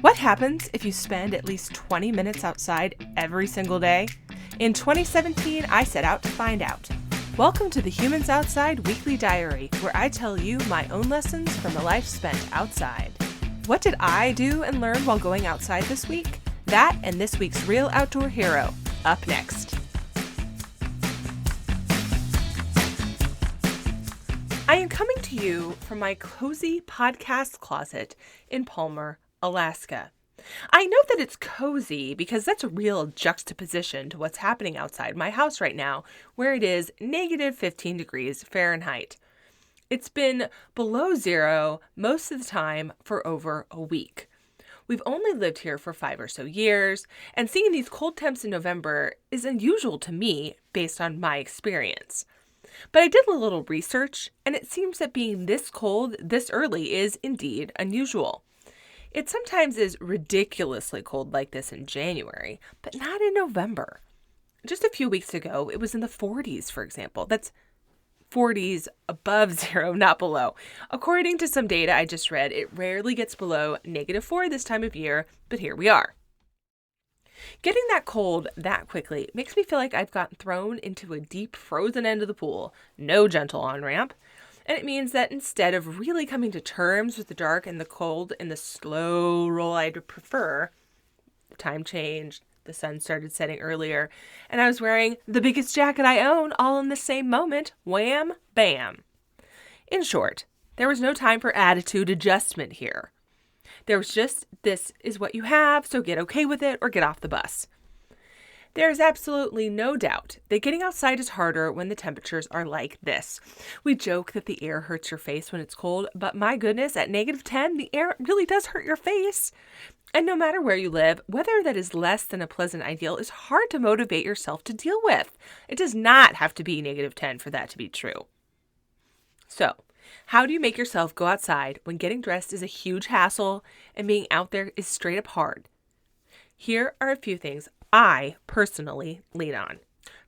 What happens if you spend at least 20 minutes outside every single day? In 2017, I set out to find out. Welcome to the Humans Outside Weekly Diary, where I tell you my own lessons from a life spent outside. What did I do and learn while going outside this week? That and this week's Real Outdoor Hero, up next. I am coming to you from my cozy podcast closet in Palmer, Alaska. I know that it's cozy because that's a real juxtaposition to what's happening outside my house right now, where it is negative 15 degrees Fahrenheit. It's been below zero most of the time for over a week. We've only lived here for 5 or so years, and seeing these cold temps in November is unusual to me based on my experience. But I did a little research, and it seems that being this cold this early is indeed unusual. It sometimes is ridiculously cold like this in January, but not in November. Just a few weeks ago, it was in the 40s, for example. That's 40s above zero, not below. According to some data I just read, it rarely gets below -4 this time of year, but here we are. Getting that cold that quickly makes me feel like I've gotten thrown into a deep frozen end of the pool. No gentle on-ramp. And it means that instead of really coming to terms with the dark and the cold and the slow roll I'd prefer, the time changed, the sun started setting earlier, and I was wearing the biggest jacket I own all in the same moment. Wham, bam. In short, there was no time for attitude adjustment here. There was just, this is what you have, so get okay with it or get off the bus. There is absolutely no doubt that getting outside is harder when the temperatures are like this. We joke that the air hurts your face when it's cold, but my goodness, at -10, the air really does hurt your face. And no matter where you live, weather that is less than a pleasant ideal is hard to motivate yourself to deal with. It does not have to be -10 for that to be true. So, how do you make yourself go outside when getting dressed is a huge hassle and being out there is straight up hard? Here are a few things I personally lean on.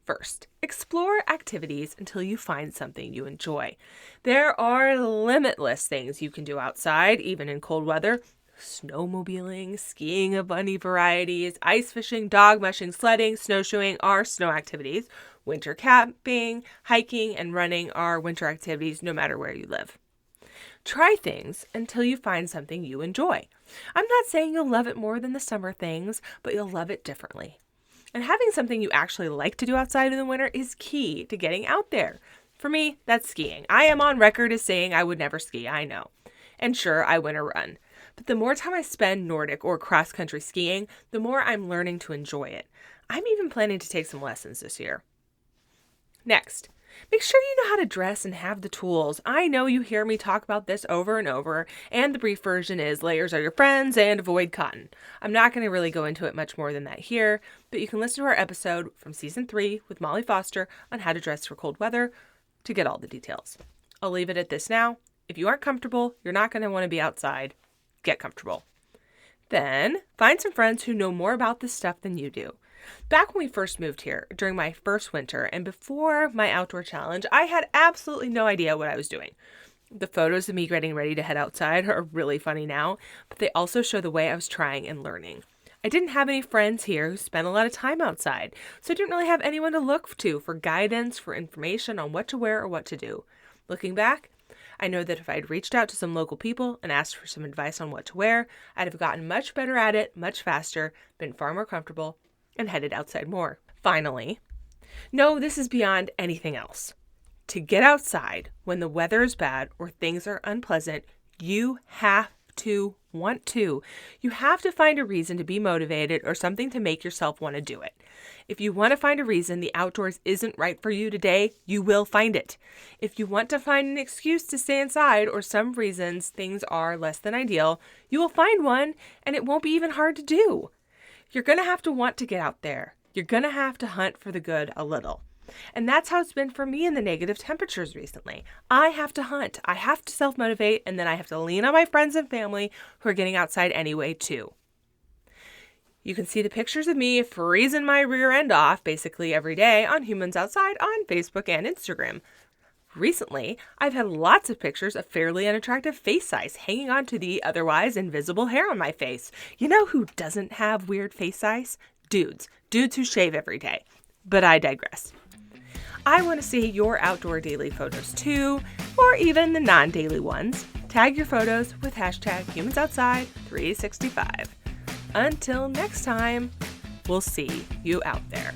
First, explore activities until you find something you enjoy. There are limitless things you can do outside, even in cold weather. Snowmobiling, skiing of any varieties, ice fishing, dog mushing, sledding, snowshoeing are snow activities. Winter camping, hiking, and running are winter activities no matter where you live. Try things until you find something you enjoy. I'm not saying you'll love it more than the summer things, but you'll love it differently. And having something you actually like to do outside in the winter is key to getting out there. For me, that's skiing. I am on record as saying I would never ski, I know. And sure, I winter run. But the more time I spend Nordic or cross-country skiing, the more I'm learning to enjoy it. I'm even planning to take some lessons this year. Next, make sure you know how to dress and have the tools. I know you hear me talk about this over and over, and the brief version is layers are your friends and avoid cotton. I'm not going to really go into it much more than that here, but you can listen to our episode from season 3 with Molly Foster on how to dress for cold weather to get all the details. I'll leave it at this now. If you aren't comfortable, you're not going to want to be outside. Get comfortable. Then find some friends who know more about this stuff than you do. Back when we first moved here, during my first winter and before my outdoor challenge, I had absolutely no idea what I was doing. The photos of me getting ready to head outside are really funny now, but they also show the way I was trying and learning. I didn't have any friends here who spent a lot of time outside, so I didn't really have anyone to look to for guidance, for information on what to wear or what to do. Looking back, I know that if I'd reached out to some local people and asked for some advice on what to wear, I'd have gotten much better at it, much faster, been far more comfortable, and headed outside more. Finally, no, this is beyond anything else. To get outside when the weather is bad or things are unpleasant, you have to want to. You have to find a reason to be motivated or something to make yourself want to do it. If you want to find a reason the outdoors isn't right for you today, you will find it. If you want to find an excuse to stay inside or some reasons things are less than ideal, you will find one and it won't be even hard to do. You're going to have to want to get out there. You're going to have to hunt for the good a little. And that's how it's been for me in the negative temperatures recently. I have to hunt. I have to self-motivate, and then I have to lean on my friends and family who are getting outside anyway, too. You can see the pictures of me freezing my rear end off basically every day on Humans Outside on Facebook and Instagram. Recently, I've had lots of pictures of fairly unattractive face size hanging onto the otherwise invisible hair on my face. You know who doesn't have weird face size? Dudes. Dudes who shave every day. But I digress. I want to see your outdoor daily photos too, or even the non-daily ones. Tag your photos with hashtag HumansOutside365. Until next time, we'll see you out there.